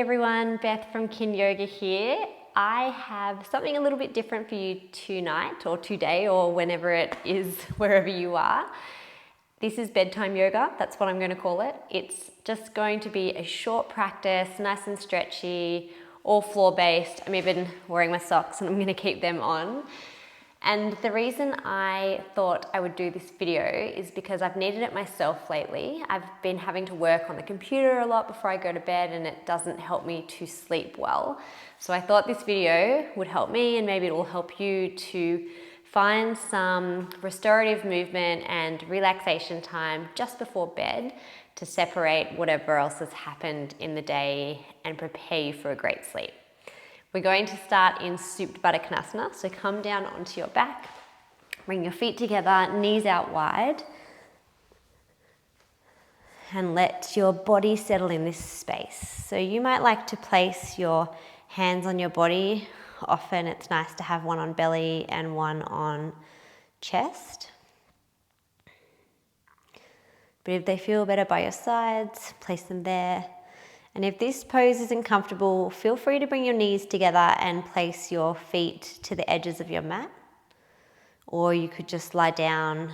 Everyone, Beth from Kin Yoga here. I have something a little bit different for you tonight or today or whenever it is, wherever you are. This is Bedtime Yoga, that's what I'm going to call it. It's just going to be a short practice, nice and stretchy, all floor-based. I'm even wearing my socks and I'm going to keep them on. And the reason I thought I would do this video is because I've needed it myself lately. I've been having to work on the computer a lot before I go to bed and it doesn't help me to sleep well. So I thought this video would help me and maybe it will help you to find some restorative movement and relaxation time just before bed to separate whatever else has happened in the day and prepare you for a great sleep. We're going to start in Supine Twist, so come down onto your back, bring your feet together, knees out wide, and let your body settle in this space. So you might like to place your hands on your body. Often it's nice to have one on belly and one on chest. But if they feel better by your sides, place them there. And if this pose isn't comfortable, feel free to bring your knees together and place your feet to the edges of your mat. Or you could just lie down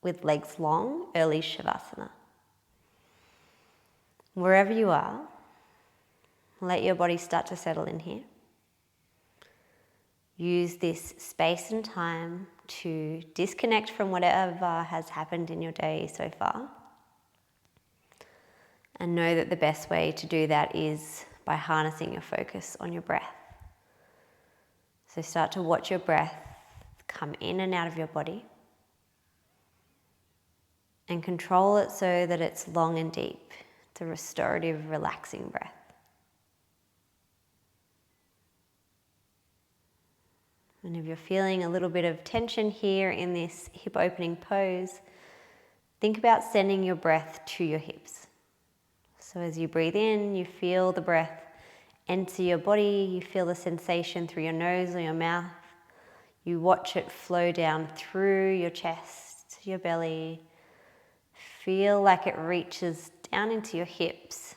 with legs long, early Shavasana. Wherever you are, let your body start to settle in here. Use this space and time to disconnect from whatever has happened in your day so far. And know that the best way to do that is by harnessing your focus on your breath. So start to watch your breath come in and out of your body. And control it so that it's long and deep. It's a restorative, relaxing breath. And if you're feeling a little bit of tension here in this hip opening pose, think about sending your breath to your hips. So as you breathe in, you feel the breath enter your body, you feel the sensation through your nose or your mouth. You watch it flow down through your chest, your belly. Feel like it reaches down into your hips.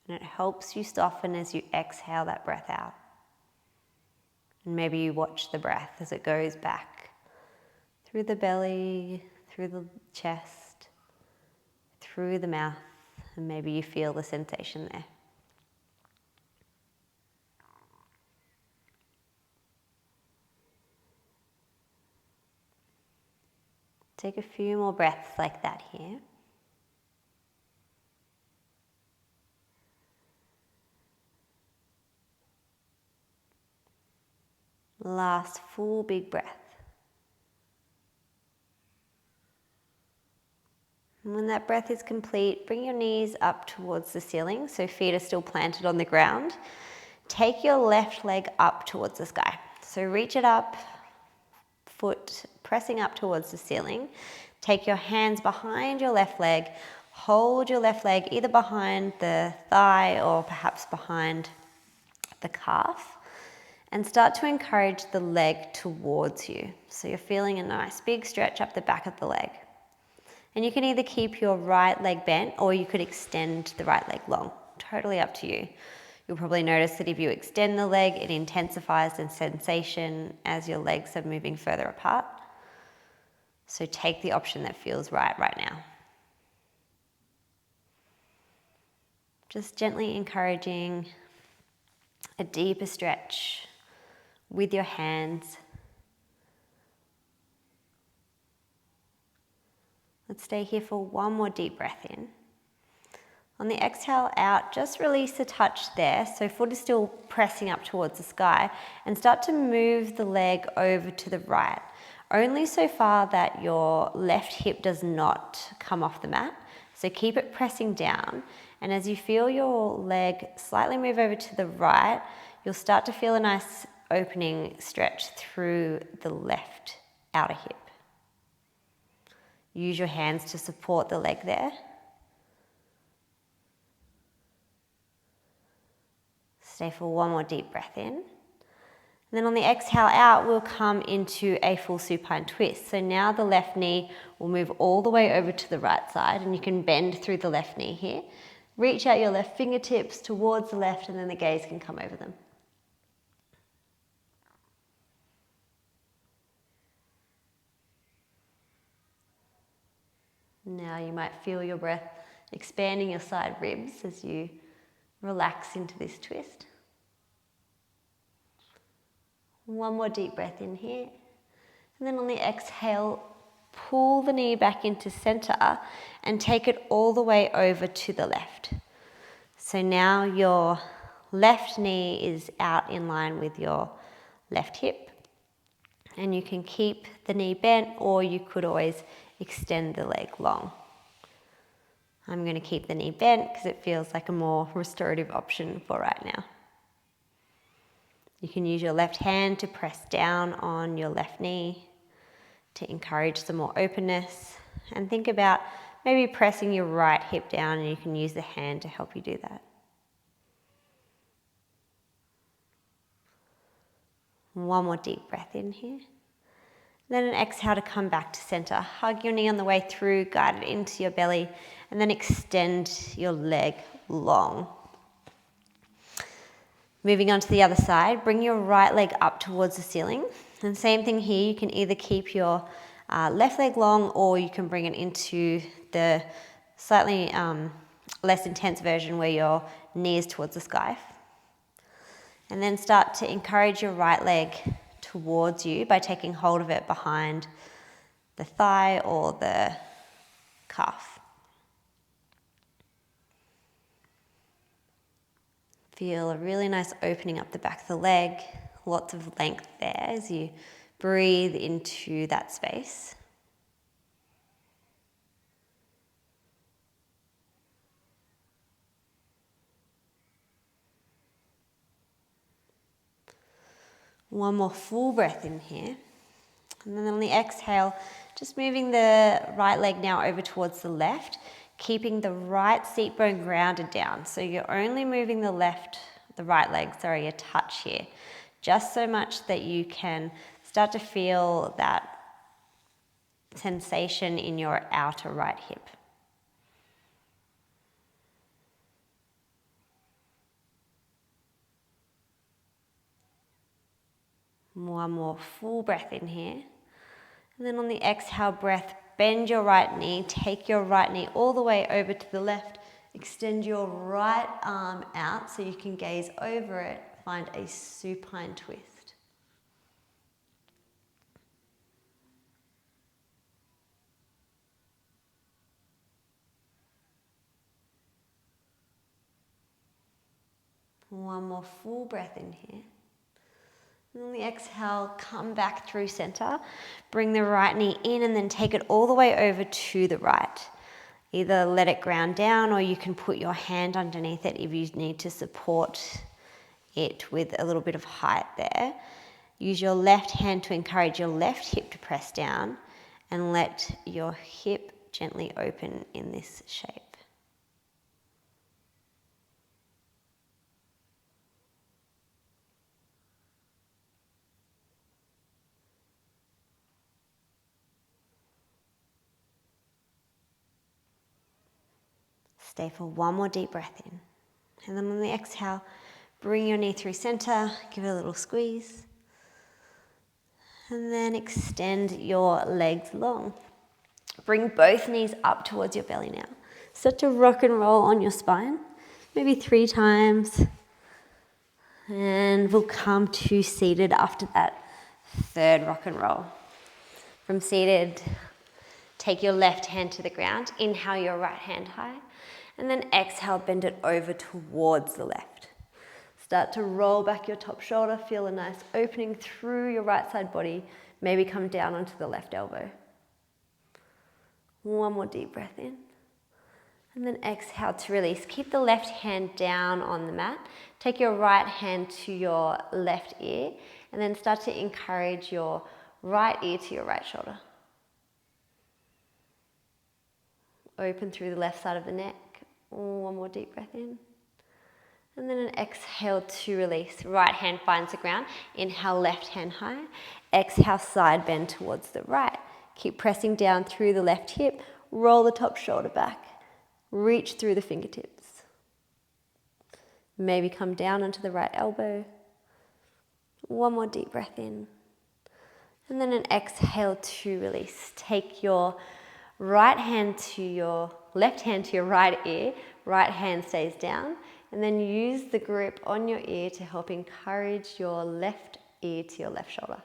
And it helps you soften as you exhale that breath out. And maybe you watch the breath as it goes back through the belly, through the chest, through the mouth. And maybe you feel the sensation there. Take a few more breaths like that here. Last full big breath. And when that breath is complete, bring your knees up towards the ceiling, so feet are still planted on the ground. Take your left leg up towards the sky. So reach it up, foot pressing up towards the ceiling. Take your hands behind your left leg. Hold your left leg either behind the thigh or perhaps behind the calf. And start to encourage the leg towards you. So you're feeling a nice big stretch up the back of the leg. And you can either keep your right leg bent or you could extend the right leg long. Totally up to you. You'll probably notice that if you extend the leg, it intensifies the sensation as your legs are moving further apart. So take the option that feels right now. Just gently encouraging a deeper stretch with your hands. Let's stay here for one more deep breath in. On the exhale out, just release a touch there. So foot is still pressing up towards the sky and start to move the leg over to the right. Only so far that your left hip does not come off the mat. So keep it pressing down. And as you feel your leg slightly move over to the right, you'll start to feel a nice opening stretch through the left outer hip. Use your hands to support the leg there. Stay for one more deep breath in. And then on the exhale out, we'll come into a full supine twist. So now the left knee will move all the way over to the right side and you can bend through the left knee here. Reach out your left fingertips towards the left, and then the gaze can come over them. Now you might feel your breath expanding your side ribs as you relax into this twist. One more deep breath in here. And then on the exhale, pull the knee back into center and take it all the way over to the left. So now your left knee is out in line with your left hip. And you can keep the knee bent, or you could always extend the leg long. I'm going to keep the knee bent because it feels like a more restorative option for right now. You can use your left hand to press down on your left knee to encourage some more openness, and think about maybe pressing your right hip down, and you can use the hand to help you do that. One more deep breath in here. Then an exhale to come back to center. Hug your knee on the way through, guide it into your belly, and then extend your leg long. Moving on to the other side, bring your right leg up towards the ceiling. And same thing here, you can either keep your left leg long, or you can bring it into the slightly less intense version where your knee is towards the sky. And then start to encourage your right leg towards you by taking hold of it behind the thigh or the calf. Feel a really nice opening up the back of the leg, lots of length there as you breathe into that space. One more full breath in here. And then on the exhale, just moving the right leg now over towards the left, keeping the right seat bone grounded down. So you're only moving the right leg, a touch here. Just so much that you can start to feel that sensation in your outer right hip. One more full breath in here. And then on the exhale breath, bend your right knee, take your right knee all the way over to the left, extend your right arm out so you can gaze over it, find a supine twist. One more full breath in here. And on the exhale, come back through center. Bring the right knee in and then take it all the way over to the right. Either let it ground down, or you can put your hand underneath it if you need to support it with a little bit of height there. Use your left hand to encourage your left hip to press down, and let your hip gently open in this shape. Stay for one more deep breath in. And then on the exhale, bring your knee through center, give it a little squeeze. And then extend your legs long. Bring both knees up towards your belly now. Start to rock and roll on your spine, maybe 3 times. And we'll come to seated after that 3rd rock and roll. From seated, take your left hand to the ground, inhale your right hand high. And then exhale, bend it over towards the left. Start to roll back your top shoulder, feel a nice opening through your right side body, maybe come down onto the left elbow. One more deep breath in. And then exhale to release. Keep the left hand down on the mat. Take your right hand to your left ear, and then start to encourage your right ear to your right shoulder. Open through the left side of the neck. One more deep breath in. And then an exhale to release. Right hand finds the ground. Inhale, left hand high. Exhale, side bend towards the right. Keep pressing down through the left hip. Roll the top shoulder back. Reach through the fingertips. Maybe come down onto the right elbow. One more deep breath in. And then an exhale to release. Take your right hand to your left hand to your right ear. Right hand stays down. And then use the grip on your ear to help encourage your left ear to your left shoulder.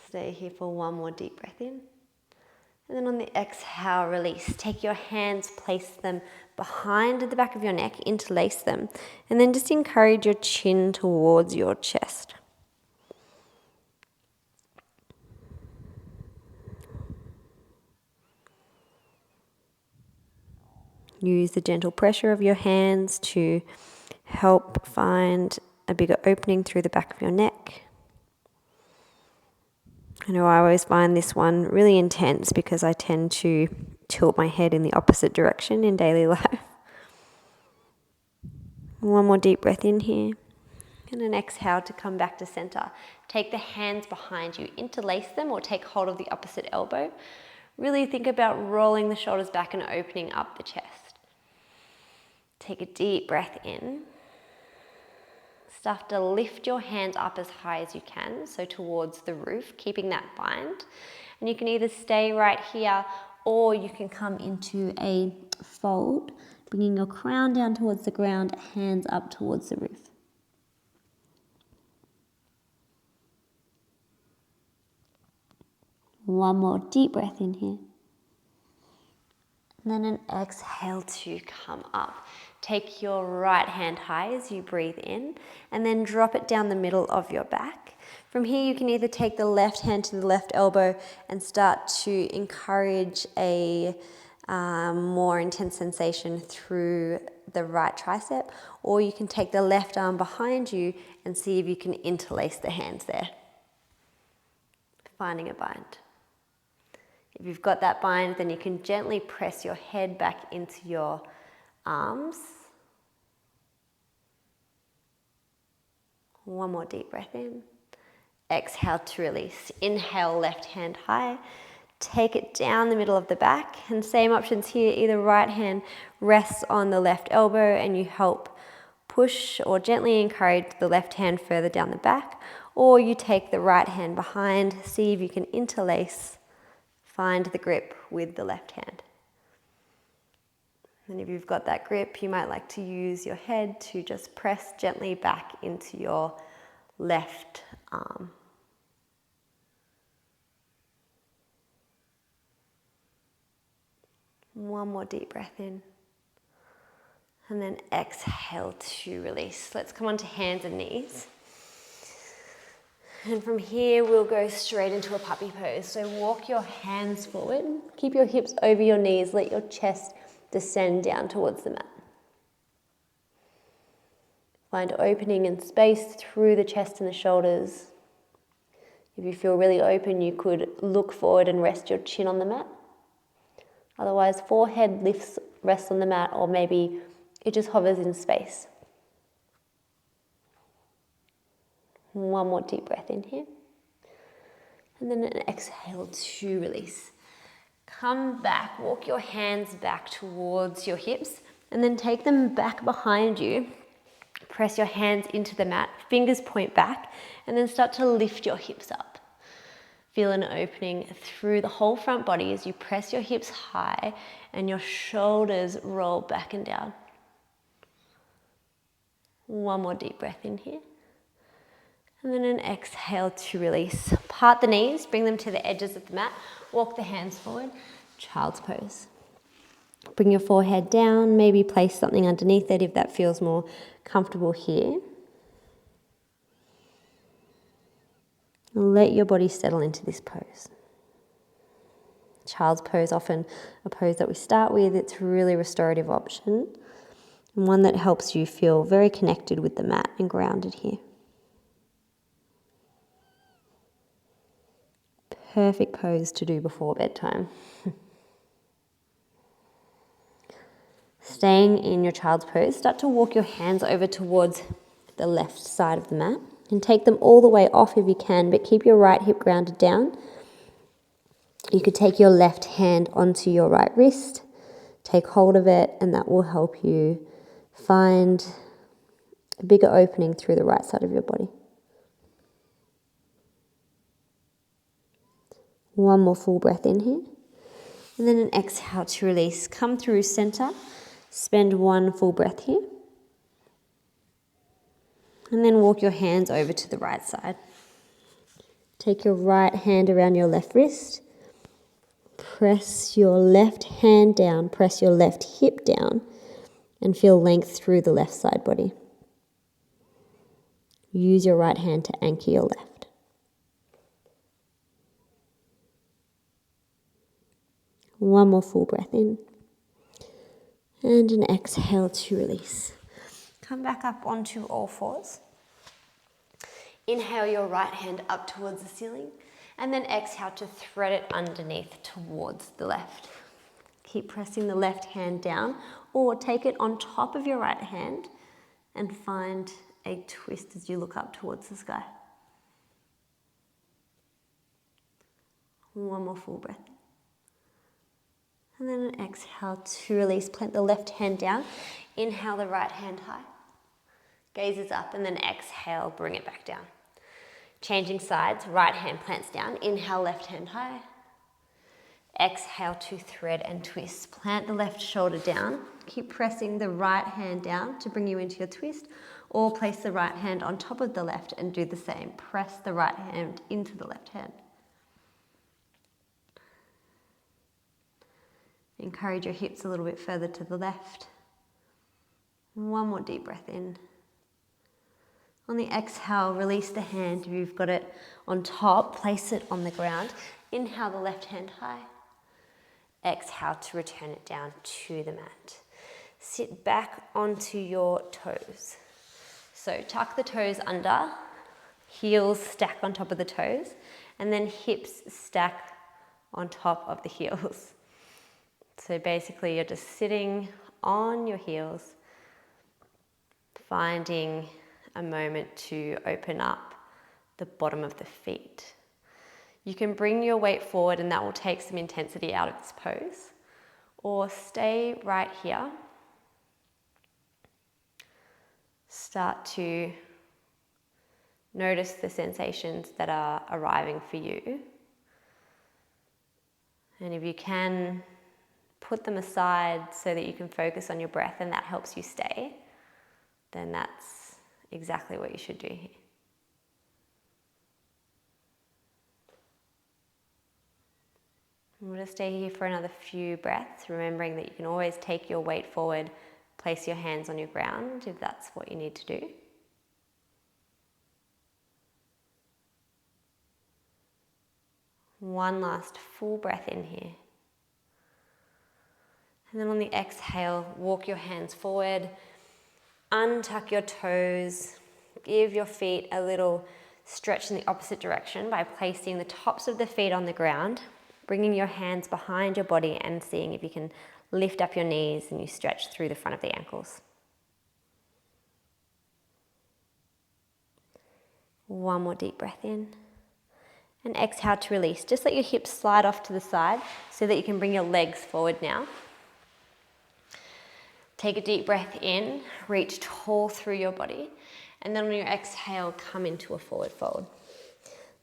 Stay here for one more deep breath in. And then on the exhale, release. Take your hands, place them behind the back of your neck, interlace them, and then just encourage your chin towards your chest. Use the gentle pressure of your hands to help find a bigger opening through the back of your neck. I know I always find this one really intense because I tend to tilt my head in the opposite direction in daily life. One more deep breath in here. And an exhale to come back to center. Take the hands behind you, interlace them or take hold of the opposite elbow. Really think about rolling the shoulders back and opening up the chest. Take a deep breath in. Start to lift your hands up as high as you can, so towards the roof, keeping that bind. And you can either stay right here or you can come into a fold, bringing your crown down towards the ground, hands up towards the roof. One more deep breath in here. And then an exhale to come up. Take your right hand high as you breathe in and then drop it down the middle of your back. From here you can either take the left hand to the left elbow and start to encourage a more intense sensation through the right tricep, or you can take the left arm behind you and see if you can interlace the hands there, finding a bind. If you've got that bind, then you can gently press your head back into your arms. One more deep breath in. Exhale to release. Inhale, left hand high. Take it down the middle of the back. And same options here, either right hand rests on the left elbow and you help push or gently encourage the left hand further down the back, or you take the right hand behind, see if you can interlace. Find the grip with the left hand. And if you've got that grip, you might like to use your head to just press gently back into your left arm. One more deep breath in. And then exhale to release. Let's come onto hands and knees. And from here, we'll go straight into a puppy pose. So walk your hands forward, keep your hips over your knees, let your chest descend down towards the mat. Find opening and space through the chest and the shoulders. If you feel really open, you could look forward and rest your chin on the mat. Otherwise, forehead rests on the mat, or maybe it just hovers in space. One more deep breath in here. And then an exhale to release. Come back, walk your hands back towards your hips and then take them back behind you. Press your hands into the mat, fingers point back, and then start to lift your hips up. Feel an opening through the whole front body as you press your hips high and your shoulders roll back and down. One more deep breath in here. And then an exhale to release. Part the knees, bring them to the edges of the mat. Walk the hands forward, child's pose. Bring your forehead down, maybe place something underneath it if that feels more comfortable here. Let your body settle into this pose. Child's pose, often a pose that we start with. It's a really restorative option and one that helps you feel very connected with the mat and grounded here. Perfect pose to do before bedtime. Staying in your child's pose, start to walk your hands over towards the left side of the mat and take them all the way off if you can, but keep your right hip grounded down. You could take your left hand onto your right wrist take hold of it, and that will help you find a bigger opening through the right side of your body. One more full breath in here. And then an exhale to release. Come through center. Spend one full breath here. And then walk your hands over to the right side. Take your right hand around your left wrist. Press your left hand down. Press your left hip down. And feel length through the left side body. Use your right hand to anchor your left. One more full breath in. And an exhale to release. Come back up onto all fours. Inhale your right hand up towards the ceiling. And then exhale to thread it underneath towards the left. Keep pressing the left hand down, or take it on top of your right hand and find a twist as you look up towards the sky. One more full breath. And then an exhale to release. Plant the left hand down. Inhale the right hand high. Gazes up, and then exhale, bring it back down. Changing sides, right hand plants down. Inhale, left hand high. Exhale to thread and twist. Plant the left shoulder down. Keep pressing the right hand down to bring you into your twist, or place the right hand on top of the left and do the same. Press the right hand into the left hand. Encourage your hips a little bit further to the left. One more deep breath in. On the exhale, release the hand. If you've got it on top, place it on the ground. Inhale the left hand high. Exhale to return it down to the mat. Sit back onto your toes. So tuck the toes under, heels stack on top of the toes, and then hips stack on top of the heels. So basically you're just sitting on your heels, finding a moment to open up the bottom of the feet. You can bring your weight forward and that will take some intensity out of this pose, or stay right here. Start to notice the sensations that are arriving for you. And if you can, put them aside so that you can focus on your breath and that helps you stay, then that's exactly what you should do here. I'm going to stay here for another few breaths, remembering that you can always take your weight forward, place your hands on your ground if that's what you need to do. One last full breath in here. And then on the exhale, walk your hands forward, untuck your toes, give your feet a little stretch in the opposite direction by placing the tops of the feet on the ground, bringing your hands behind your body and seeing if you can lift up your knees and you stretch through the front of the ankles. One more deep breath in. And exhale to release. Just let your hips slide off to the side so that you can bring your legs forward now. Take a deep breath in, reach tall through your body, and then on your exhale, come into a forward fold.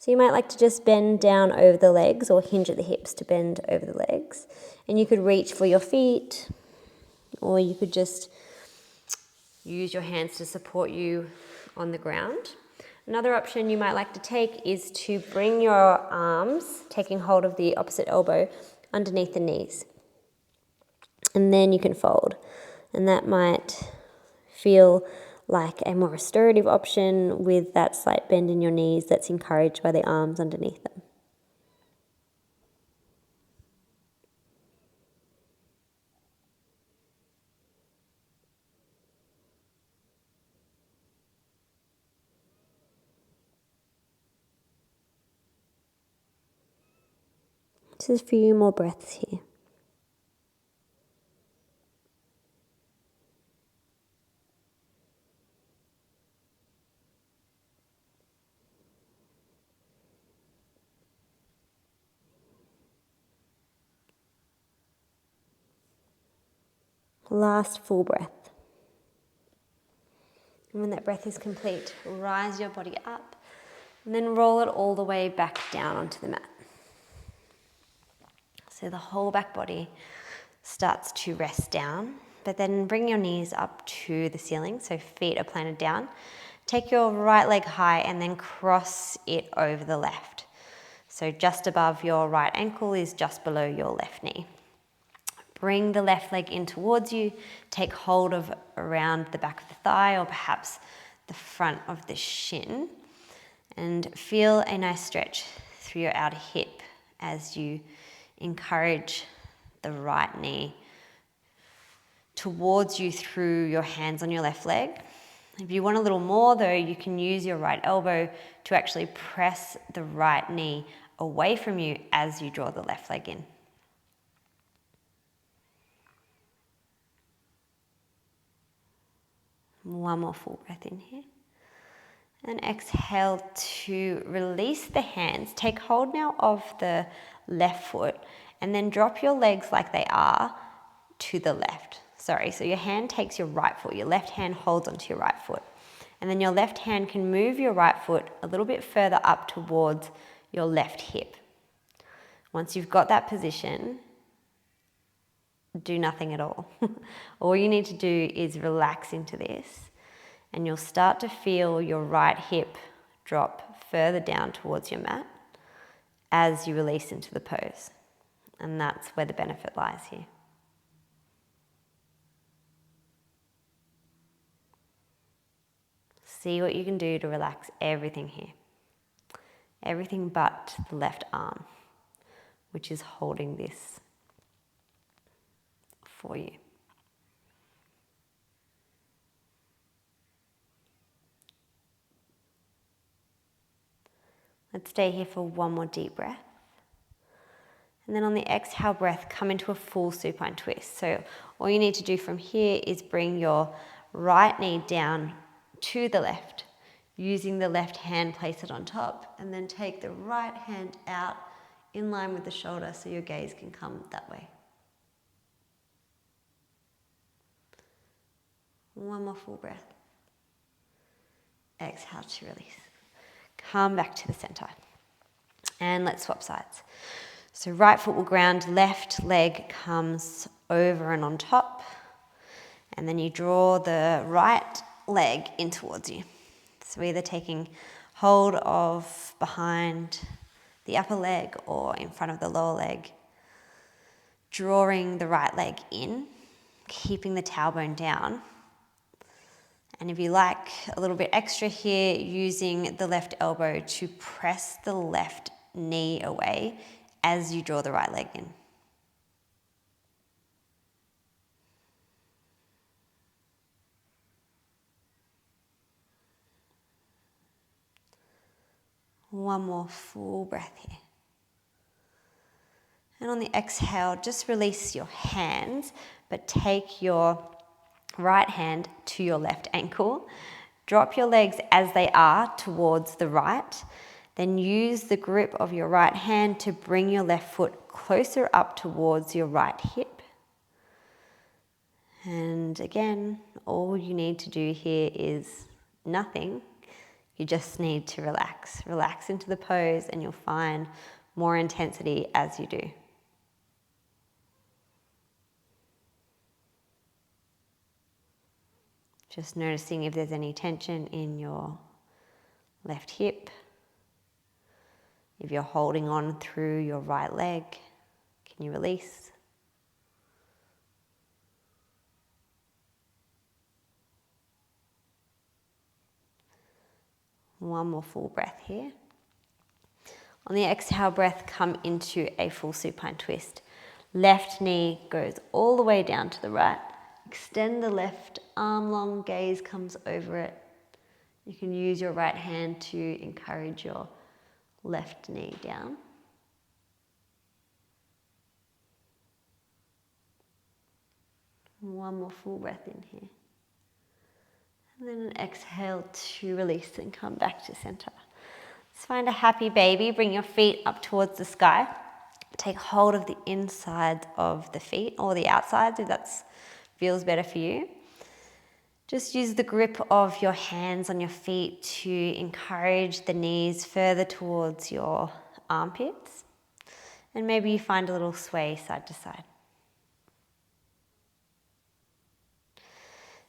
So you might like to just bend down over the legs or hinge at the hips to bend over the legs. And you could reach for your feet, or you could just use your hands to support you on the ground. Another option you might like to take is to bring your arms, taking hold of the opposite elbow, underneath the knees. And then you can fold. And that might feel like a more restorative option with that slight bend in your knees that's encouraged by the arms underneath them. Just a few more breaths here. Last full breath. And when that breath is complete, rise your body up and then roll it all the way back down onto the mat. So the whole back body starts to rest down, but then bring your knees up to the ceiling, so feet are planted down. Take your right leg high and then cross it over the left. So just above your right ankle is just below your left knee. Bring the left leg in towards you, take hold of around the back of the thigh or perhaps the front of the shin, and feel a nice stretch through your outer hip as you encourage the right knee towards you through your hands on your left leg. If you want a little more though, you can use your right elbow to actually press the right knee away from you as you draw the left leg in. One more full breath in here. And exhale to release the hands. Take hold now of the left foot and then drop your legs like they are to the left. Sorry, so your hand takes your right foot, your left hand holds onto your right foot. And then your left hand can move your right foot a little bit further up towards your left hip. Once you've got that position, do nothing at all. All you need to do is relax into this, and you'll start to feel your right hip drop further down towards your mat as you release into the pose. And that's where the benefit lies here. See what you can do to relax everything here. Everything but the left arm, which is holding this for you. Let's stay here for one more deep breath. And then on the exhale breath, come into a full supine twist. So all you need to do from here is bring your right knee down to the left. Using the left hand, place it on top, and then take the right hand out in line with the shoulder so your gaze can come that way. One more full breath. Exhale to release. Come back to the center. And let's swap sides. So right foot will ground, left leg comes over and on top. And then you draw the right leg in towards you. So either taking hold of behind the upper leg or in front of the lower leg. Drawing the right leg in, keeping the tailbone down. And if you like a little bit extra here, using the left elbow to press the left knee away as you draw the right leg in. One more full breath here. And on the exhale, just release your hands, but take your right hand to your left ankle. Drop your legs as they are towards the right. Then use the grip of your right hand to bring your left foot closer up towards your right hip. And again, all you need to do here is nothing. You just need to relax. Relax into the pose and you'll find more intensity as you do. Just noticing if there's any tension in your left hip. If you're holding on through your right leg, can you release? One more full breath here. On the exhale breath, come into a full supine twist. Left knee goes all the way down to the right. Extend the left arm long, gaze comes over it. You can use your right hand to encourage your left knee down. One more full breath in here. And then an exhale to release and come back to center. Let's find a happy baby. Bring your feet up towards the sky. Take hold of the insides of the feet or the outsides if that's feels better for you. Just use the grip of your hands on your feet to encourage the knees further towards your armpits. And maybe you find a little sway side to side.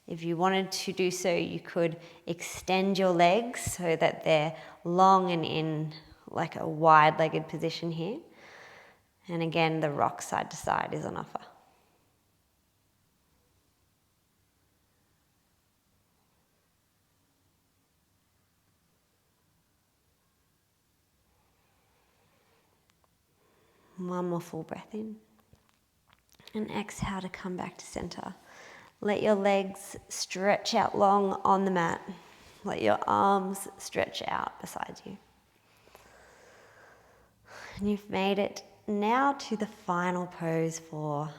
If you wanted to do so, you could extend your legs so that they're long and in like a wide-legged position here. And again, the rock side to side is on offer. One more full breath in. And exhale to come back to center. Let your legs stretch out long on the mat. Let your arms stretch out beside you. And you've made it now to the final pose for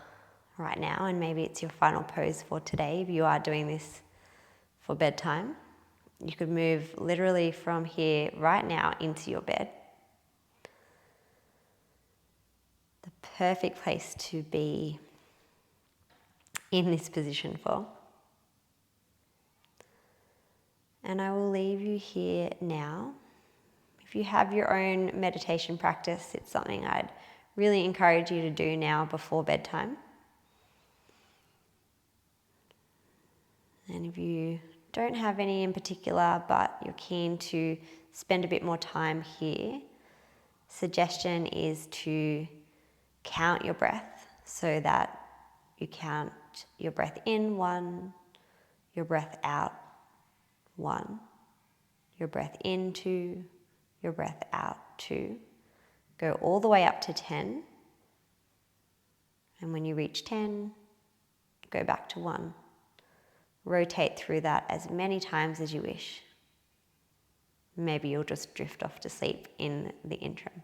right now, and maybe it's your final pose for today if you are doing this for bedtime. You could move literally from here right now into your bed. The perfect place to be in this position for. And I will leave you here now. If you have your own meditation practice, it's something I'd really encourage you to do now before bedtime. And if you don't have any in particular, but you're keen to spend a bit more time here, suggestion is to count your breath so that you count your breath in 1, your breath out 1, your breath in 2, your breath out 2. Go all the way up to 10. And when you reach 10, go back to 1. Rotate through that as many times as you wish. Maybe you'll just drift off to sleep in the interim.